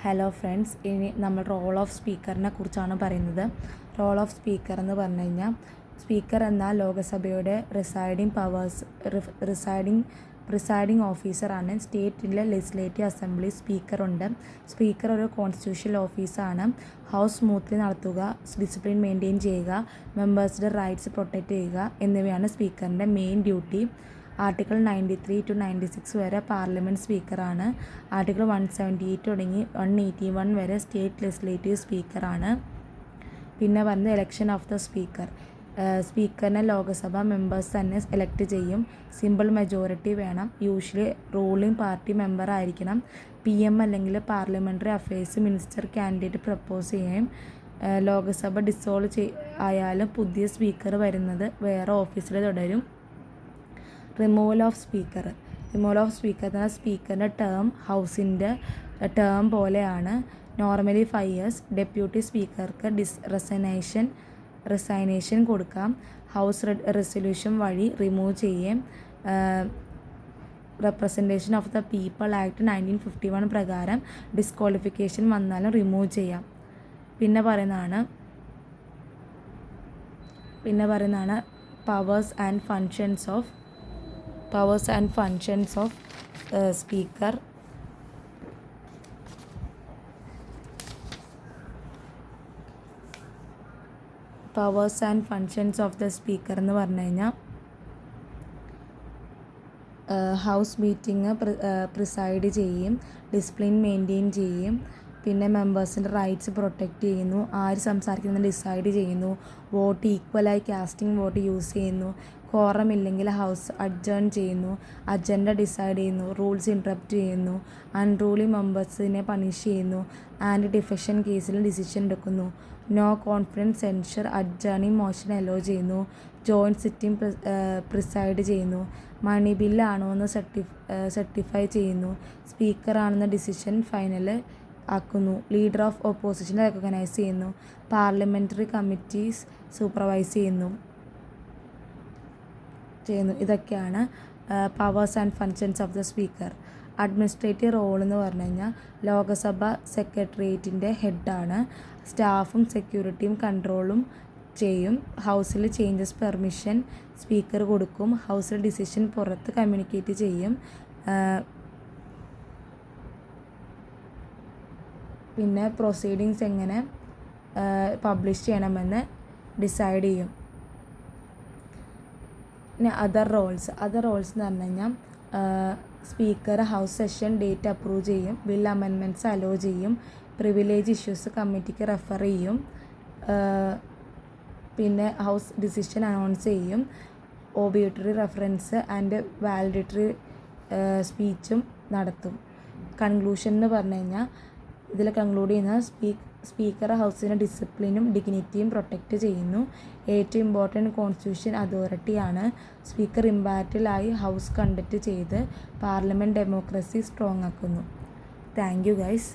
Hello friends, ഇനി നമ്മൾ role of സ്പീക്കറിനെ കുറിച്ചാണ് പറയുന്നത്. റോൾ ഓഫ് സ്പീക്കർ എന്ന് പറഞ്ഞു കഴിഞ്ഞാൽ, സ്പീക്കർ എന്നാൽ ലോകസഭയുടെ പ്രിസൈഡിംഗ് ഓഫീസറാണ്. സ്റ്റേറ്റിലെ ലെജിസ്ലേറ്റീവ് അസംബ്ലി സ്പീക്കറുണ്ട്. സ്പീക്കർ ഒരു കോൺസ്റ്റിറ്റ്യൂഷണൽ ഓഫീസാണ്. ഹൗസ് സ്മൂത്ത്ലി നടത്തുക, ഡിസിപ്ലിൻ മെയിൻറ്റെയിൻ ചെയ്യുക, മെമ്പേഴ്സിൻ്റെ റൈറ്റ്സ് പ്രൊട്ടക്റ്റ് ചെയ്യുക എന്നിവയാണ് സ്പീക്കറിൻ്റെ മെയിൻ ഡ്യൂട്ടി. ആർട്ടിക്കിൾ 93 to 96 വരെ പാർലമെൻറ്റ് സ്പീക്കറാണ്. ആർട്ടിക്കിൾ 178 തുടങ്ങി 181 വരെ സ്റ്റേറ്റ് ലെജിസ്ലേറ്റീവ് സ്പീക്കറാണ്. പിന്നെ പറയുന്നത് എലക്ഷൻ ഓഫ് ദ സ്പീക്കർ. സ്പീക്കറിനെ ലോകസഭ മെമ്പേഴ്സ് തന്നെ എലക്ട് ചെയ്യും. സിമ്പിൾ മെജോറിറ്റി വേണം. യൂഷ്വലി റൂളിംഗ് പാർട്ടി മെമ്പർ ആയിരിക്കണം. PM അല്ലെങ്കിൽ parliamentary affairs minister candidate propose ചെയ്യും. ലോകസഭ ആയാലും പുതിയ സ്പീക്കർ വരുന്നത് വേറെ ഓഫീസിൽ തുടരും. റിമൂവൽ ഓഫ് സ്പീക്കർ എന്ന് പറഞ്ഞാൽ സ്പീക്കറിൻ്റെ ടേം ഹൗസിൻ്റെ ടേം പോലെയാണ്. Normally 5 years. ഡെപ്യൂട്ടി സ്പീക്കർക്ക് റിസൈനേഷൻ കൊടുക്കാം. ഹൗസ് റെസൊല്യൂഷൻ വഴി റിമൂവ് ചെയ്യും. Representation of the people act 1951 പ്രകാരം ഡിസ്ക്വാളിഫിക്കേഷൻ വന്നാലും റിമൂവ് ചെയ്യാം. പിന്നെ പറയുന്നതാണ് powers and functions of speaker. Powers and functions of the speaker എന്ന് പറഞ്ഞു കഴിഞ്ഞാൽ, ഹൗസ് മീറ്റിംഗ് പ്രിസൈഡ് ചെയ്യും, ഡിസിപ്ലിൻ മെയിൻറ്റെയിൻ ചെയ്യും, പിന്നെ മെമ്പേഴ്സിൻ്റെ റൈറ്റ്സ് പ്രൊട്ടക്റ്റ് ചെയ്യുന്നു, ആര് സംസാരിക്കുന്നത് ഡിസൈഡ് ചെയ്യുന്നു, വോട്ട് ഈക്വലായി കാസ്റ്റിംഗ് വോട്ട് യൂസ് ചെയ്യുന്നു, കോറം ഇല്ലെങ്കിൽ ഹൗസ് അഡ്ജേൺ ചെയ്യുന്നു, അജണ്ട ഡിസൈഡ് ചെയ്യുന്നു, റൂൾസ് ഇൻറ്ററപ്റ്റ് ചെയ്യുന്നു, അൺറൂളി മെമ്പേഴ്സിനെ പണിഷ് ചെയ്യുന്നു, ആൻഡ് ഡിഫെക്ഷൻ കേസിൽ ഡിസിഷൻ എടുക്കുന്നു, no confidence censure adjourning motion allow ചെയ്യുന്നു, ജോയിൻറ്റ് സിറ്റിംഗ് പ്രിസൈഡ് ചെയ്യുന്നു, മണി ബില്ലാണോ എന്ന് സർട്ടിഫൈ ചെയ്യുന്നു, സ്പീക്കറാണെന്ന ഡിസിഷൻ ഫൈനൽ ആക്കുന്നു, ലീഡർ ഓഫ് ഓപ്പോസിഷൻ റെക്കഗ്നൈസ് ചെയ്യുന്നു, പാർലമെൻ്ററി കമ്മിറ്റീസ് സൂപ്പർവൈസ് ചെയ്യുന്നു. ഇതൊക്കെയാണ് powers and functions of the speaker. Administrative role എന്ന് പറഞ്ഞു കഴിഞ്ഞാൽ, ലോകസഭ സെക്രട്ടേറിയറ്റിൻ്റെ ഹെഡാണ്. സ്റ്റാഫും സെക്യൂരിറ്റിയും കൺട്രോളും ചെയ്യും. ഹൗസിൽ ചേഞ്ചസ് പെർമിഷൻ സ്പീക്കർ കൊടുക്കും. ഹൗസിൽ ഡിസിഷൻ പുറത്ത് കമ്മ്യൂണിക്കേറ്റ് ചെയ്യും. പിന്നെ പ്രൊസീഡിങ്സ് എങ്ങനെ പബ്ലിഷ് ചെയ്യണമെന്ന് ഡിസൈഡ് ചെയ്യും. പിന്നെ അതർ റോൾസ് എന്ന് പറഞ്ഞു കഴിഞ്ഞാൽ, speaker house session date approve ചെയ്യും, ബിൽ അമെൻമെൻറ്റ്സ് അലോ ചെയ്യും, പ്രിവിലേജ് ഇഷ്യൂസ് കമ്മിറ്റിക്ക് റെഫർ ചെയ്യും, പിന്നെ ഹൗസ് ഡിസിഷൻ അനൗൺസ് ചെയ്യും, ഓബിയൂട്ടറി റെഫറൻസ് ആൻഡ് വാലിഡേറ്ററി സ്പീച്ചും നടത്തും. കൺക്ലൂഷൻ എന്ന് പറഞ്ഞു കഴിഞ്ഞാൽ, ഇതിൽ കൺക്ലൂഡ് ചെയ്യുന്ന സ്പീക്കർ ഹൗസിൻ്റെ ഡിസിപ്ലിനും ഡിഗ്നിറ്റിയും പ്രൊട്ടക്റ്റ് ചെയ്യുന്നു. ഏറ്റവും ഇമ്പോർട്ടൻറ്റ് കോൺസ്റ്റിറ്റ്യൂഷൻ അതോറിറ്റിയാണ്. സ്പീക്കർ ഇമ്പാർഷ്യലായി ഹൗസ് കണ്ടക്ട് ചെയ്ത് പാർലമെൻറ്റ് ഡെമോക്രസി സ്ട്രോങ് ആക്കുന്നു. Thank you guys.